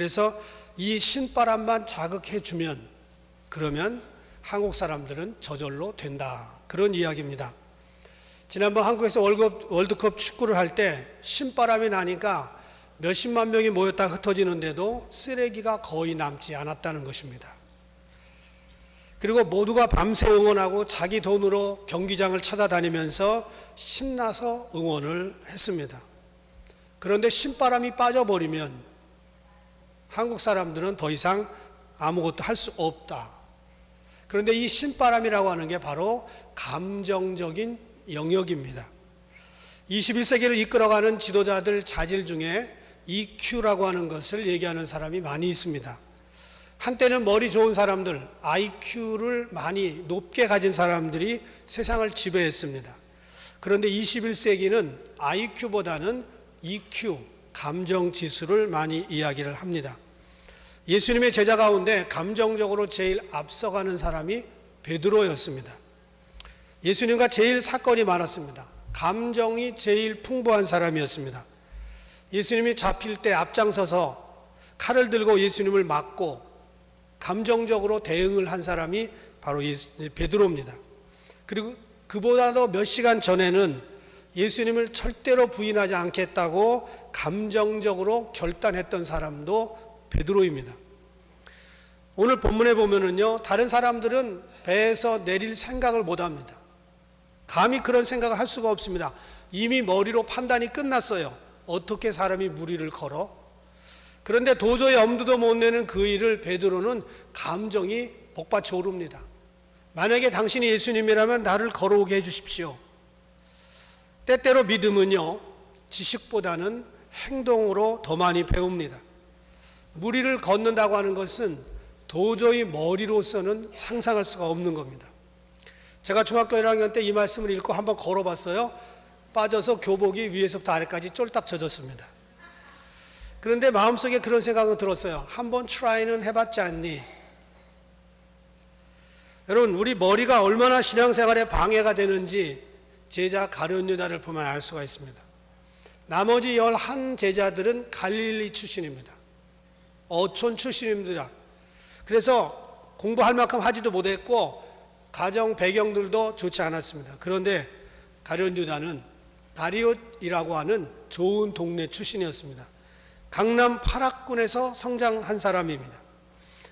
그래서 이 신바람만 자극해주면, 그러면 한국 사람들은 저절로 된다, 그런 이야기입니다. 지난번 한국에서 월드컵 축구를 할 때 신바람이 나니까 몇십만 명이 모였다 흩어지는데도 쓰레기가 거의 남지 않았다는 것입니다. 그리고 모두가 밤새 응원하고 자기 돈으로 경기장을 찾아다니면서 신나서 응원을 했습니다. 그런데 신바람이 빠져버리면 한국 사람들은 더 이상 아무것도 할 수 없다. 그런데 이 신바람이라고 하는 게 바로 감정적인 영역입니다. 21세기를 이끌어가는 지도자들 자질 중에 EQ라고 하는 것을 얘기하는 사람이 많이 있습니다. 한때는 머리 좋은 사람들, IQ를 많이 높게 가진 사람들이 세상을 지배했습니다. 그런데 21세기는 IQ보다는 EQ, 감정지수를 많이 이야기를 합니다. 예수님의 제자 가운데 감정적으로 제일 앞서가는 사람이 베드로였습니다. 예수님과 제일 사건이 많았습니다. 감정이 제일 풍부한 사람이었습니다. 예수님이 잡힐 때 앞장서서 칼을 들고 예수님을 맞고 감정적으로 대응을 한 사람이 바로 베드로입니다. 그리고 그보다도 몇 시간 전에는 예수님을 절대로 부인하지 않겠다고 감정적으로 결단했던 사람도 베드로입니다. 오늘 본문에 보면은요, 다른 사람들은 배에서 내릴 생각을 못 합니다. 감히 그런 생각을 할 수가 없습니다. 이미 머리로 판단이 끝났어요. 어떻게 사람이 무리를 걸어? 그런데 도저히 엄두도 못 내는 그 일을 베드로는 감정이 복받쳐 오릅니다. 만약에 당신이 예수님이라면 나를 걸어오게 해주십시오. 때때로 믿음은요, 지식보다는 행동으로 더 많이 배웁니다. 무리를 걷는다고 하는 것은 도저히 머리로서는 상상할 수가 없는 겁니다. 제가 중학교 1학년 때 이 말씀을 읽고 한번 걸어봤어요. 빠져서 교복이 위에서부터 아래까지 쫄딱 젖었습니다. 그런데 마음속에 그런 생각은 들었어요. 한번 트라이는 해봤지 않니? 여러분, 우리 머리가 얼마나 신앙생활에 방해가 되는지 제자 가룟 유다를 보면 알 수가 있습니다. 나머지 11 제자들은 갈릴리 출신입니다. 어촌 출신입니다. 그래서 공부할 만큼 하지도 못했고 가정 배경들도 좋지 않았습니다. 그런데 가룟 유다는 다리옷이라고 하는 좋은 동네 출신이었습니다. 강남 8학군에서 성장한 사람입니다.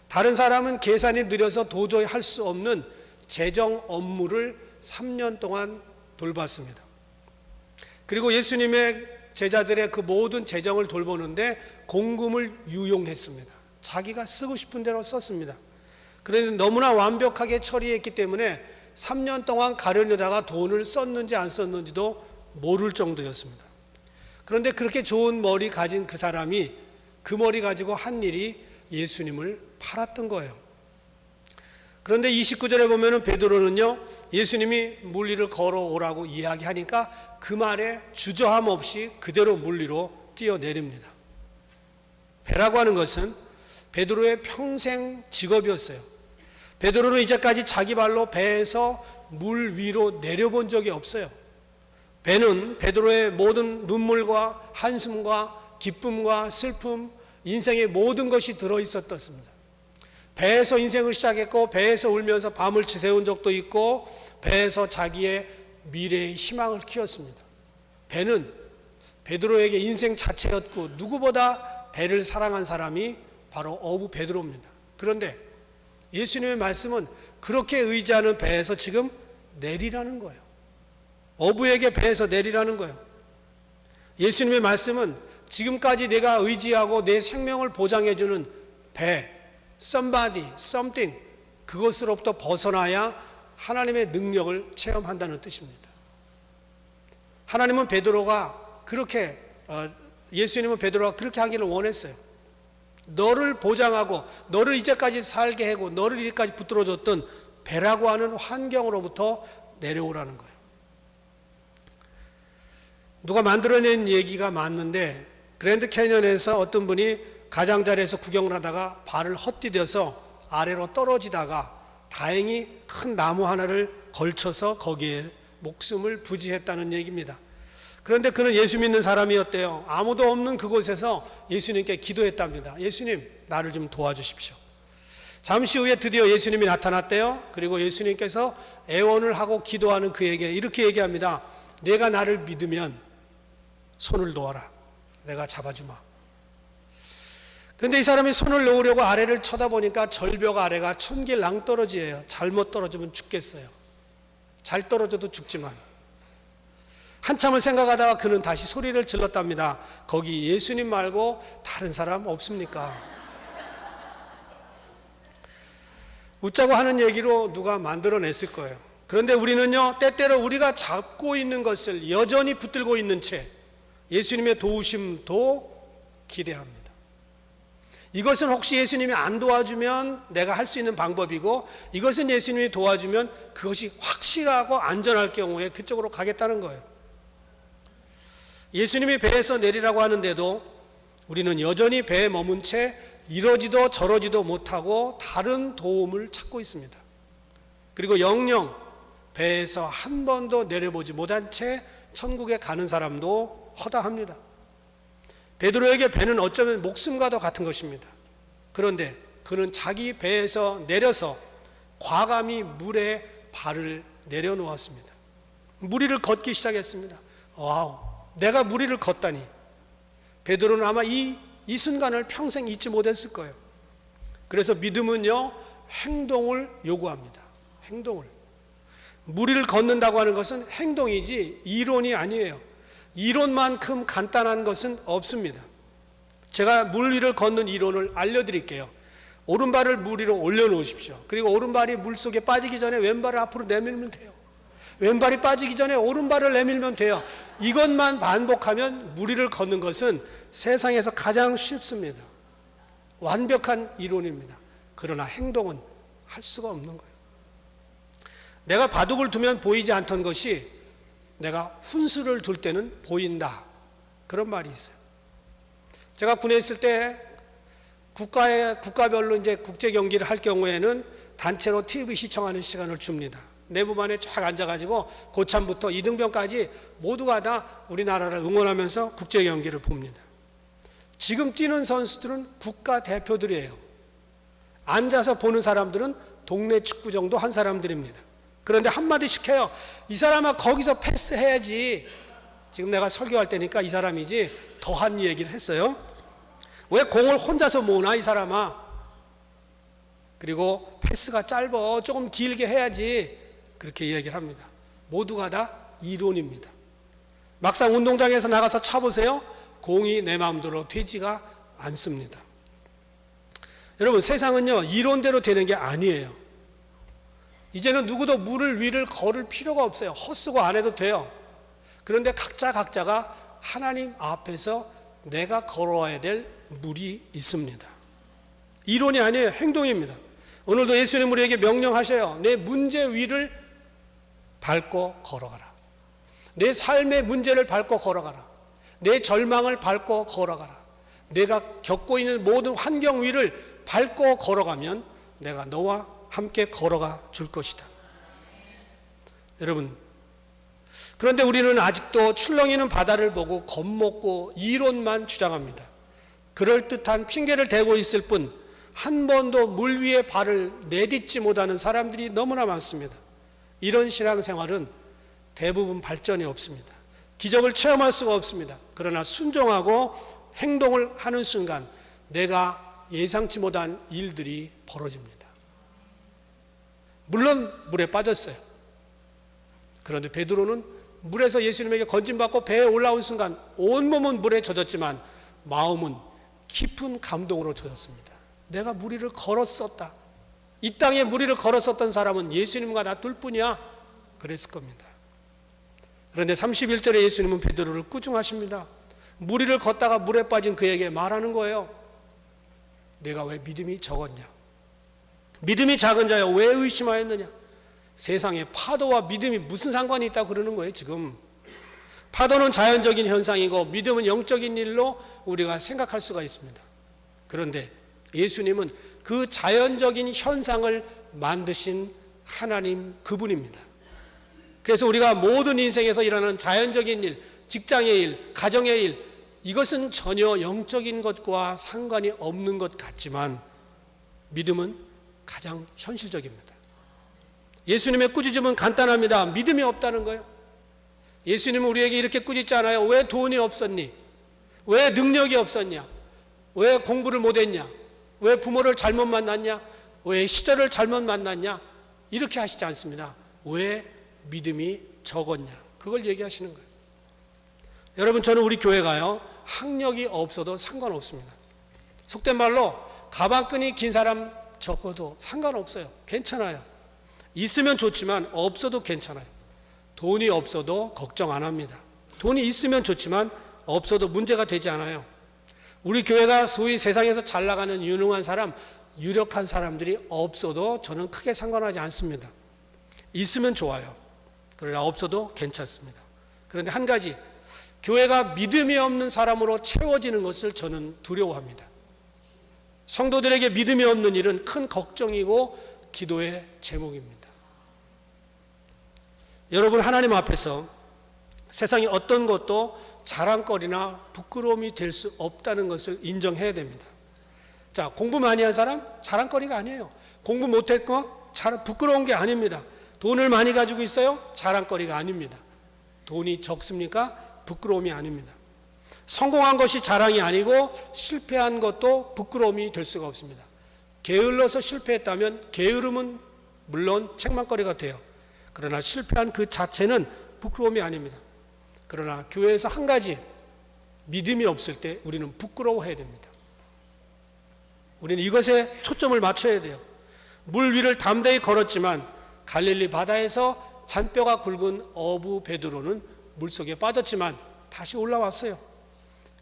다른 사람은 계산이 느려서 도저히 할 수 없는 재정 업무를 3년 동안 돌봤습니다. 그리고 예수님의 제자들의 그 모든 재정을 돌보는데 공금을 유용했습니다. 자기가 쓰고 싶은 대로 썼습니다. 그런데 너무나 완벽하게 처리했기 때문에 3년 동안 가룟 유다가 돈을 썼는지 안 썼는지도 모를 정도였습니다. 그런데 그렇게 좋은 머리 가진 그 사람이 그 머리 가지고 한 일이 예수님을 팔았던 거예요. 그런데 29절에 보면은 베드로는요, 예수님이 물리를 걸어오라고 이야기하니까 그 말에 주저함 없이 그대로 물리로 뛰어내립니다. 배라고 하는 것은 베드로의 평생 직업이었어요. 베드로는 이제까지 자기 발로 배에서 물 위로 내려본 적이 없어요. 배는 베드로의 모든 눈물과 한숨과 기쁨과 슬픔, 인생의 모든 것이 들어있었습니다. 배에서 인생을 시작했고 배에서 울면서 밤을 지새운 적도 있고 배에서 자기의 미래의 희망을 키웠습니다. 배는 베드로에게 인생 자체였고 누구보다 배를 사랑한 사람이 바로 어부 베드로입니다. 그런데 예수님의 말씀은 그렇게 의지하는 배에서 지금 내리라는 거예요. 어부에게 배에서 내리라는 거예요. 예수님의 말씀은 지금까지 내가 의지하고 내 생명을 보장해주는 배, somebody, something, 그것으로부터 벗어나야 하나님의 능력을 체험한다는 뜻입니다. 하나님은 베드로가 그렇게, 예수님은 베드로가 그렇게 하기를 원했어요. 너를 보장하고 너를 이제까지 살게 하고 너를 이제까지 붙들어줬던 배라고 하는 환경으로부터 내려오라는 거예요. 누가 만들어낸 얘기가 맞는데 그랜드 캐니언에서 어떤 분이 가장자리에서 구경을 하다가 발을 헛디뎌서 아래로 떨어지다가 다행히 큰 나무 하나를 걸쳐서 거기에 목숨을 부지했다는 얘기입니다. 그런데 그는 예수 믿는 사람이었대요. 아무도 없는 그곳에서 예수님께 기도했답니다. 예수님, 나를 좀 도와주십시오. 잠시 후에 드디어 예수님이 나타났대요. 그리고 예수님께서 애원을 하고 기도하는 그에게 이렇게 얘기합니다. 내가 나를 믿으면 손을 놓아라. 내가 잡아주마. 그런데 이 사람이 손을 놓으려고 아래를 쳐다보니까 절벽 아래가 천개 낭떠러지예요. 잘못 떨어지면 죽겠어요. 잘 떨어져도 죽지만. 한참을 생각하다가 그는 다시 소리를 질렀답니다. 거기 예수님 말고 다른 사람 없습니까? 웃자고 하는 얘기로 누가 만들어냈을 거예요. 그런데 우리는요, 때때로 우리가 잡고 있는 것을 여전히 붙들고 있는 채 예수님의 도우심도 기대합니다. 이것은 혹시 예수님이 안 도와주면 내가 할 수 있는 방법이고, 이것은 예수님이 도와주면 그것이 확실하고 안전할 경우에 그쪽으로 가겠다는 거예요. 예수님이 배에서 내리라고 하는데도 우리는 여전히 배에 머문 채 이러지도 저러지도 못하고 다른 도움을 찾고 있습니다. 그리고 영영 배에서 한 번도 내려보지 못한 채 천국에 가는 사람도 허다합니다. 베드로에게 배는 어쩌면 목숨과도 같은 것입니다. 그런데 그는 자기 배에서 내려서 과감히 물에 발을 내려놓았습니다. 무리를 걷기 시작했습니다. 와우, 내가 무리를 걷다니. 베드로는 아마 이 순간을 평생 잊지 못했을 거예요. 그래서 믿음은요, 행동을 요구합니다. 행동을. 무리를 걷는다고 하는 것은 행동이지 이론이 아니에요. 이론만큼 간단한 것은 없습니다. 제가 물 위를 걷는 이론을 알려드릴게요. 오른발을 물 위로 올려놓으십시오. 그리고 오른발이 물속에 빠지기 전에 왼발을 앞으로 내밀면 돼요. 왼발이 빠지기 전에 오른발을 내밀면 돼요. 이것만 반복하면 물 위를 걷는 것은 세상에서 가장 쉽습니다. 완벽한 이론입니다. 그러나 행동은 할 수가 없는 거예요. 내가 바둑을 두면 보이지 않던 것이 내가 훈수를 둘 때는 보인다. 그런 말이 있어요. 제가 군에 있을 때 국가별로 이제 국제 경기를 할 경우에는 단체로 TV 시청하는 시간을 줍니다. 내부만에 쫙 앉아가지고 고참부터 이등병까지 모두가 다 우리나라를 응원하면서 국제 경기를 봅니다. 지금 뛰는 선수들은 국가 대표들이에요. 앉아서 보는 사람들은 동네 축구 정도 한 사람들입니다. 그런데 한마디씩 해요. 이 사람아, 거기서 패스해야지. 지금 내가 설교할 때니까 이 사람이지 더한 얘기를 했어요. 왜 공을 혼자서 모으나 이 사람아. 그리고 패스가 짧아, 조금 길게 해야지. 그렇게 얘기를 합니다. 모두가 다 이론입니다. 막상 운동장에서 나가서 차보세요. 공이 내 마음대로 되지가 않습니다. 여러분, 세상은요, 이론대로 되는 게 아니에요. 이제는 누구도 물을 위를 걸을 필요가 없어요. 헛수고 안 해도 돼요. 그런데 각자가 하나님 앞에서 내가 걸어와야 될 물이 있습니다. 이론이 아니에요. 행동입니다. 오늘도 예수님 우리에게 명령하셔요. 내 문제 위를 밟고 걸어가라. 내 삶의 문제를 밟고 걸어가라. 내 절망을 밟고 걸어가라. 내가 겪고 있는 모든 환경 위를 밟고 걸어가면 내가 너와 함께 걸어가 줄 것이다. 여러분, 그런데 우리는 아직도 출렁이는 바다를 보고 겁먹고 이론만 주장합니다. 그럴듯한 핑계를 대고 있을 뿐 한 번도 물 위에 발을 내딛지 못하는 사람들이 너무나 많습니다. 이런 신앙생활은 대부분 발전이 없습니다. 기적을 체험할 수가 없습니다. 그러나 순종하고 행동을 하는 순간 내가 예상치 못한 일들이 벌어집니다. 물론 물에 빠졌어요. 그런데 베드로는 물에서 예수님에게 건짐받고 배에 올라온 순간 온몸은 물에 젖었지만 마음은 깊은 감동으로 젖었습니다. 내가 무리를 걸었었다. 이 땅에 무리를 걸었었던 사람은 예수님과 나 둘뿐이야. 그랬을 겁니다. 그런데 31절에 예수님은 베드로를 꾸중하십니다. 무리를 걷다가 물에 빠진 그에게 말하는 거예요. 내가 왜 믿음이 적었냐? 믿음이 작은 자여 왜 의심하였느냐? 세상에 파도와 믿음이 무슨 상관이 있다고 그러는 거예요. 지금 파도는 자연적인 현상이고 믿음은 영적인 일로 우리가 생각할 수가 있습니다. 그런데 예수님은 그 자연적인 현상을 만드신 하나님 그분입니다. 그래서 우리가 모든 인생에서 일어나는 자연적인 일, 직장의 일, 가정의 일, 이것은 전혀 영적인 것과 상관이 없는 것 같지만 믿음은 가장 현실적입니다. 예수님의 꾸짖음은 간단합니다. 믿음이 없다는 거예요. 예수님은 우리에게 이렇게 꾸짖잖아요. 왜 돈이 없었니? 왜 능력이 없었냐? 왜 공부를 못했냐? 왜 부모를 잘못 만났냐? 왜 시절을 잘못 만났냐? 이렇게 하시지 않습니다. 왜 믿음이 적었냐? 그걸 얘기하시는 거예요. 여러분, 저는 우리 교회가요, 학력이 없어도 상관없습니다. 속된 말로 가방끈이 긴 사람 적어도 상관없어요. 괜찮아요. 있으면 좋지만 없어도 괜찮아요. 돈이 없어도 걱정 안 합니다. 돈이 있으면 좋지만 없어도 문제가 되지 않아요. 우리 교회가 소위 세상에서 잘 나가는 유능한 사람, 유력한 사람들이 없어도 저는 크게 상관하지 않습니다. 있으면 좋아요. 그러나 없어도 괜찮습니다. 그런데 한 가지, 교회가 믿음이 없는 사람으로 채워지는 것을 저는 두려워합니다. 성도들에게 믿음이 없는 일은 큰 걱정이고 기도의 제목입니다. 여러분, 하나님 앞에서 세상의 어떤 것도 자랑거리나 부끄러움이 될 수 없다는 것을 인정해야 됩니다. 자, 공부 많이 한 사람 자랑거리가 아니에요. 공부 못했고 부끄러운 게 아닙니다. 돈을 많이 가지고 있어요? 자랑거리가 아닙니다. 돈이 적습니까? 부끄러움이 아닙니다. 성공한 것이 자랑이 아니고 실패한 것도 부끄러움이 될 수가 없습니다. 게을러서 실패했다면 게으름은 물론 책망거리가 돼요. 그러나 실패한 그 자체는 부끄러움이 아닙니다. 그러나 교회에서 한 가지, 믿음이 없을 때 우리는 부끄러워해야 됩니다. 우리는 이것에 초점을 맞춰야 돼요. 물 위를 담대히 걸었지만 갈릴리 바다에서 잔뼈가 굵은 어부 베드로는 물속에 빠졌지만 다시 올라왔어요.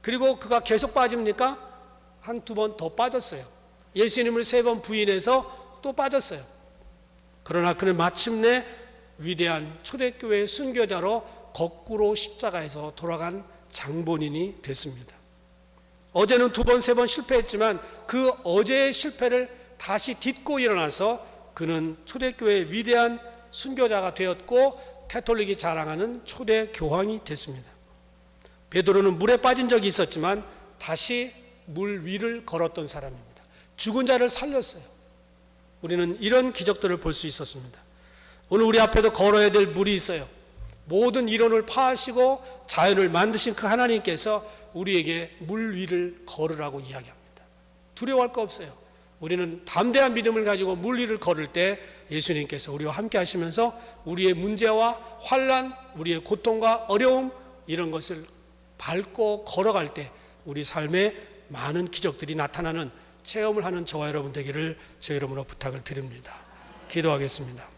그리고 그가 계속 빠집니까? 한두 번 더 빠졌어요. 예수님을 3번 부인해서 또 빠졌어요. 그러나 그는 마침내 위대한 초대교회의 순교자로 거꾸로 십자가에서 돌아간 장본인이 됐습니다. 어제는 2번, 3번 실패했지만 그 어제의 실패를 다시 딛고 일어나서 그는 초대교회의 위대한 순교자가 되었고 가톨릭이 자랑하는 초대 교황이 됐습니다. 베드로는 물에 빠진 적이 있었지만 다시 물 위를 걸었던 사람입니다. 죽은 자를 살렸어요. 우리는 이런 기적들을 볼 수 있었습니다. 오늘 우리 앞에도 걸어야 될 물이 있어요. 모든 이론을 파하시고 자연을 만드신 그 하나님께서 우리에게 물 위를 걸으라고 이야기합니다. 두려워할 거 없어요. 우리는 담대한 믿음을 가지고 물 위를 걸을 때 예수님께서 우리와 함께 하시면서 우리의 문제와 환난, 우리의 고통과 어려움, 이런 것을 밟고 걸어갈 때 우리 삶에 많은 기적들이 나타나는 체험을 하는 저와 여러분 되기를 제 이름으로 부탁을 드립니다. 기도하겠습니다.